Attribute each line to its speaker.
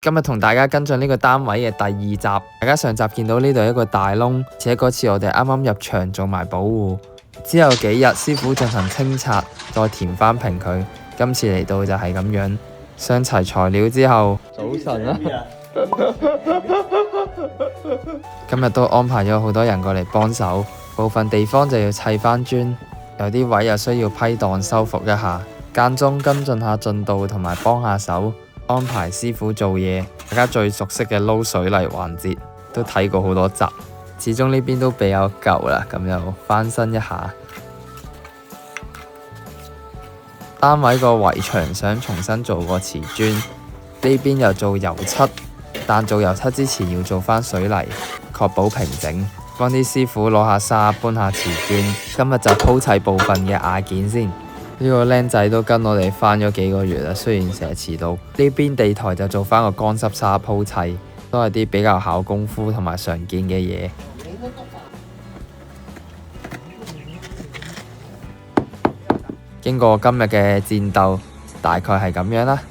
Speaker 1: 今日同大家跟進呢個單位嘅第2集。大家上集見到呢度一個大窿，而且嗰次我哋啱啱入場做埋保護，之後幾日師傅進行清拆，再填翻平佢。今次嚟到就係咁樣，上齊材料之後，早晨啊！今日都安排咗好多人過嚟幫手，部分地方就要砌翻磚，有啲位又需要批檔修復一下，間中跟進下進度同埋幫下手。安排師傅做嘢，大家最熟悉嘅撈水泥環節都睇過好多集，始終呢邊都比較舊啦，咁又翻新一下。單位個圍牆想重新做個瓷磚，呢邊又做油漆，但做油漆之前要做翻水泥，確保平整。幫啲師傅攞下沙搬下瓷磚，今日就鋪砌部分嘅瓦件先。呢個僆仔都跟我哋翻咗幾個月啦，雖然成日遲到。呢邊地台就做翻個乾濕沙鋪砌，都係啲比較考功夫同埋常見嘅嘢。經過今日嘅戰鬥，大概係咁樣啦。